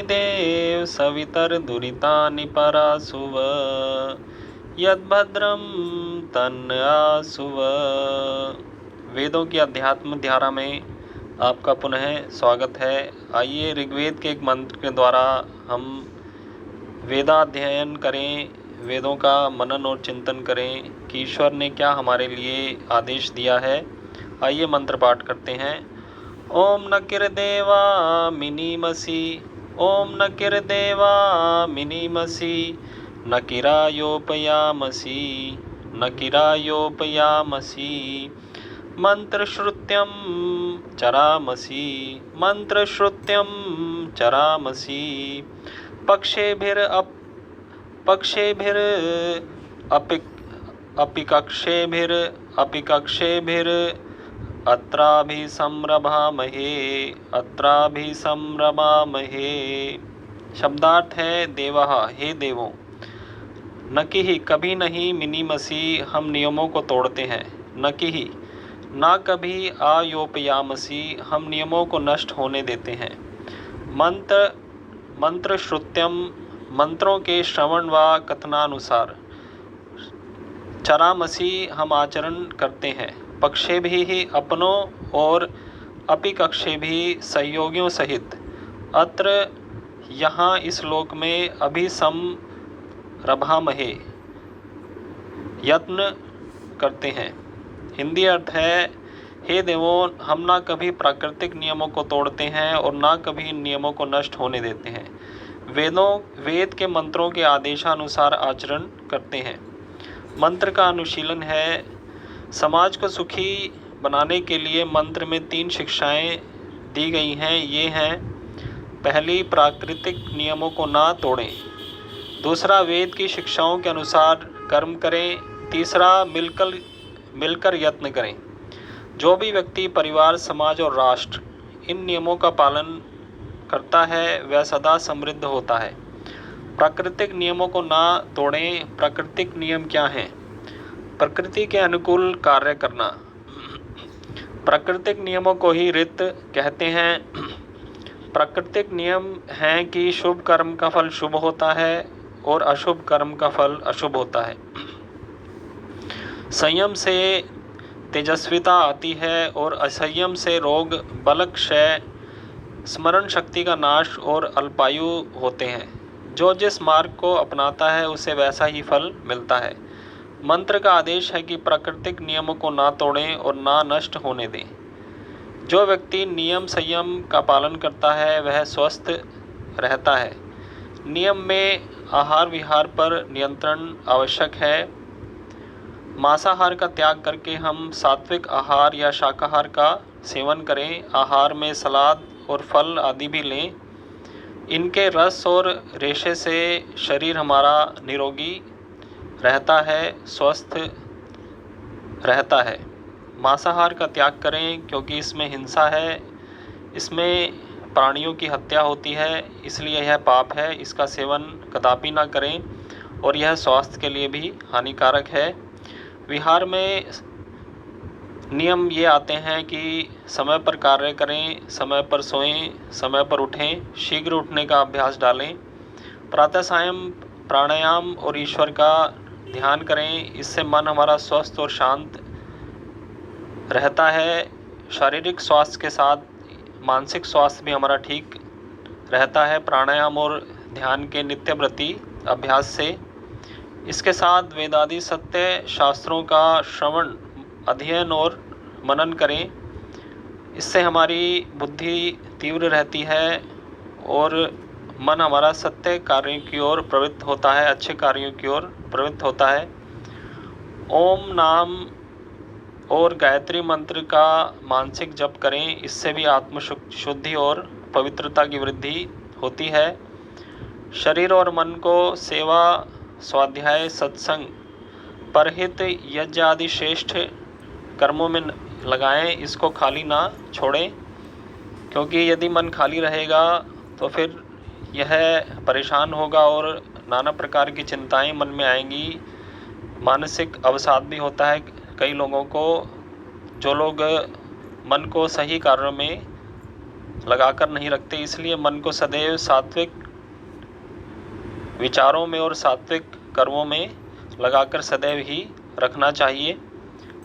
देव सवितर्दुरितानि परासुव यद्भद्रं तन्यासुव। वेदों की अध्यात्म धारा में आपका पुनः स्वागत है। आइए ऋग्वेद के एक मंत्र के द्वारा हम वेदाध्ययन करें, वेदों का मनन और चिंतन करें कि ईश्वर ने क्या हमारे लिए आदेश दिया है। आइए मंत्र पाठ करते हैं। ओम नकिर्देवा मिनीमसि, ओम नकिर्देवा मिनीमसि, नकिरायोपयामसि, नकिरायोपयामसि, मंत्रश्रुत्यं चरामसि, मंत्रश्रुत्यं चरामसि, पक्षेभिर अपिकक्षेभिर अत्राभिसंरभामहे, अत्राभिसंरभामहे। शब्दार्थ है देवः, हे देवों। नकिहि कभी नहीं, मिनीमसि हम नियमों को तोड़ते हैं। नकिहि ना कभी, आयोपयामसि हम नियमों को नष्ट होने देते हैं। मंत्र श्रुत्यम मंत्रों के श्रवण व कथनानुसार। चरामसि हम आचरण करते हैं। पक्षे भी अपनों और अपिकक्षे भी सहयोगियों सहित। अत्र यहाँ इस लोक में अभिसंरभामहे यत्न करते हैं। हिंदी अर्थ है, हे देवों, हम ना कभी प्राकृतिक नियमों को तोड़ते हैं और ना कभी इन नियमों को नष्ट होने देते हैं। वेद के मंत्रों के आदेशानुसार आचरण करते हैं। मंत्र का अनुशीलन है। समाज को सुखी बनाने के लिए मंत्र में 3 शिक्षाएं दी गई हैं। ये हैं, पहली, प्राकृतिक नियमों को ना तोड़ें। दूसरा, वेद की शिक्षाओं के अनुसार कर्म करें। तीसरा, मिलकर यत्न करें। जो भी व्यक्ति, परिवार, समाज और राष्ट्र इन नियमों का पालन करता है वह सदा समृद्ध होता है। प्राकृतिक नियमों को ना तोड़ें। प्राकृतिक नियम क्या हैं? प्रकृति के अनुकूल कार्य करना। प्राकृतिक नियमों को ही ऋत कहते हैं। प्राकृतिक नियम हैं कि शुभ कर्म का फल शुभ होता है और अशुभ कर्म का फल अशुभ होता है। संयम से तेजस्विता आती है और असंयम से रोग, बल क्षय, स्मरण शक्ति का नाश और अल्पायु होते हैं। जो जिस मार्ग को अपनाता है उसे वैसा ही फल मिलता है। मंत्र का आदेश है कि प्राकृतिक नियमों को ना तोड़ें और ना नष्ट होने दें। जो व्यक्ति नियम संयम का पालन करता है वह स्वस्थ रहता है। नियम में आहार विहार पर नियंत्रण आवश्यक है। मांसाहार का त्याग करके हम सात्विक आहार या शाकाहार का सेवन करें। आहार में सलाद और फल आदि भी लें। इनके रस और रेशे से शरीर हमारा निरोगी रहता है, स्वस्थ रहता है। मांसाहार का त्याग करें क्योंकि इसमें हिंसा है, इसमें प्राणियों की हत्या होती है, इसलिए यह पाप है। इसका सेवन कदापि ना करें और यह स्वास्थ्य के लिए भी हानिकारक है। विहार में नियम ये आते हैं कि समय पर कार्य करें, समय पर सोएं, समय पर उठें, शीघ्र उठने का अभ्यास डालें। प्रातः सायं प्राणायाम और ईश्वर का ध्यान करें। इससे मन हमारा स्वस्थ और शांत रहता है। शारीरिक स्वास्थ्य के साथ मानसिक स्वास्थ्य भी हमारा ठीक रहता है प्राणायाम और ध्यान के नित्यव्रती अभ्यास से। इसके साथ वेदादि सत्य शास्त्रों का श्रवण, अध्ययन और मनन करें। इससे हमारी बुद्धि तीव्र रहती है और मन हमारा सत्य कार्यों की ओर प्रवृत्त होता है, अच्छे कार्यों की ओर प्रवृत्त होता है। ओम नाम और गायत्री मंत्र का मानसिक जप करें। इससे भी आत्मशुद्धि और पवित्रता की वृद्धि होती है। शरीर और मन को सेवा, स्वाध्याय, सत्संग, परहित, यज्ञ आदि श्रेष्ठ कर्मों में लगाएं। इसको खाली ना छोड़ें, क्योंकि यदि मन खाली रहेगा तो फिर यह परेशान होगा और नाना प्रकार की चिंताएं मन में आएंगी। मानसिक अवसाद भी होता है कई लोगों को। जो लोग मन को सही कार्यों में लगाकर नहीं रखते। इसलिए मन को सदैव सात्विक विचारों में और सात्विक कर्मों में लगाकर सदैव ही रखना चाहिए।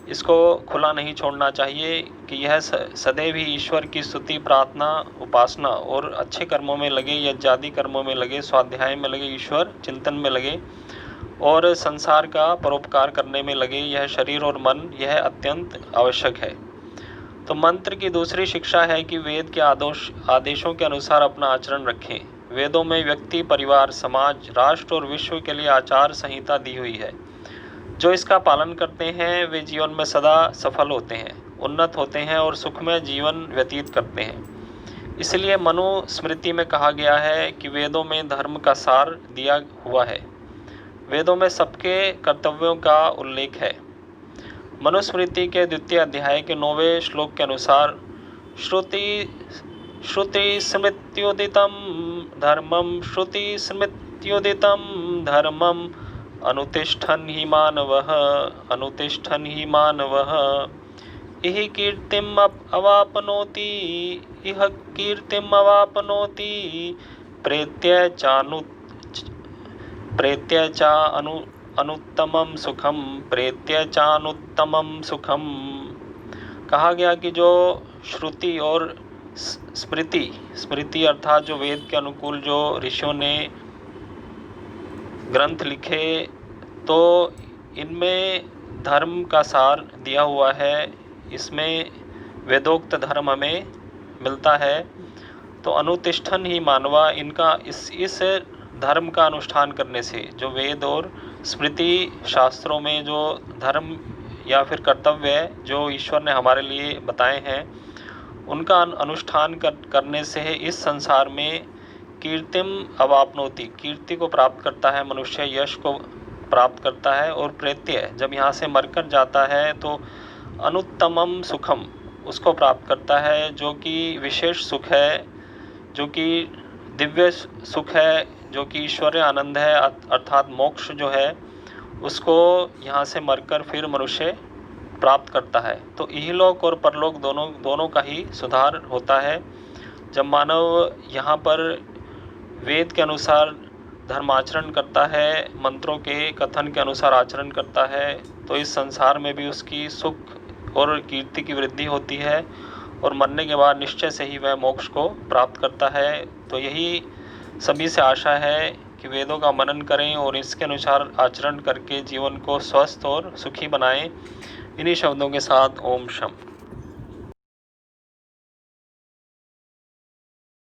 इसको खुला नहीं छोड़ना चाहिए कि यह सदैव ही ईश्वर की स्तुति, प्रार्थना, उपासना और अच्छे कर्मों में लगे, यज्ञादि कर्मों में लगे, स्वाध्याय में लगे, ईश्वर चिंतन में लगे और संसार का परोपकार करने में लगे। यह शरीर और मन यह अत्यंत आवश्यक है। तो मंत्र की दूसरी शिक्षा है कि वेद के आदेशों के अनुसार अपना आचरण रखें। वेदों में व्यक्ति, परिवार, समाज, राष्ट्र और विश्व के लिए आचार संहिता दी हुई है। जो इसका पालन करते हैं वे जीवन में सदा सफल होते हैं, उन्नत होते हैं और सुखमय जीवन व्यतीत करते हैं। इसलिए मनुस्मृति में कहा गया है कि वेदों में धर्म का सार दिया हुआ है। वेदों में सबके कर्तव्यों का उल्लेख है। मनुस्मृति के 2वें अध्याय के 9वें श्लोक के अनुसार श्रुति स्मृत्युदितं धर्मं, श्रुति स्मृत्युदितं धर्मं, अनुतिष्ठन् हि मानवः, अनुतिष्ठन् हि मानवः, इह कीर्तिम् अवाप्नोति, इह कीर्तिम् अवाप्नोति, प्रेत्य च अनुत्तमं सुखम, प्रेत्य च अनुत्तमं सुखम। कहा गया कि जो श्रुति और स्मृति अर्थात जो वेद के अनुकूल जो ऋषियों ने ग्रंथ लिखे, तो इनमें धर्म का सार दिया हुआ है। इसमें वेदोक्त धर्म हमें मिलता है। तो अनुतिष्ठन ही मानवा, इनका इस धर्म का अनुष्ठान करने से, जो वेद और स्मृति शास्त्रों में जो धर्म या फिर कर्तव्य जो ईश्वर ने हमारे लिए बताए हैं, उनका अनुष्ठान करने से इस संसार में कीर्तिम अवाप्नोति, कीर्ति को प्राप्त करता है मनुष्य, यश को प्राप्त करता है। और प्रेत्य, जब यहाँ से मरकर जाता है तो अनुत्तमम सुखम, उसको प्राप्त करता है, जो कि विशेष सुख है, जो कि दिव्य सुख है, जो कि ईश्वरीय आनंद है, अर्थात मोक्ष जो है, उसको यहाँ से मरकर फिर मनुष्य प्राप्त करता है। तो इहलोक और परलोक दोनों का ही सुधार होता है। जब मानव यहाँ पर वेद के अनुसार धर्माचरण करता है, मंत्रों के कथन के अनुसार आचरण करता है, तो इस संसार में भी उसकी सुख और कीर्ति की वृद्धि होती है और मरने के बाद निश्चय से ही वह मोक्ष को प्राप्त करता है। तो यही सभी से आशा है कि वेदों का मनन करें और इसके अनुसार आचरण करके जीवन को स्वस्थ और सुखी बनाएं। इन्हीं शब्दों के साथ ओम शम।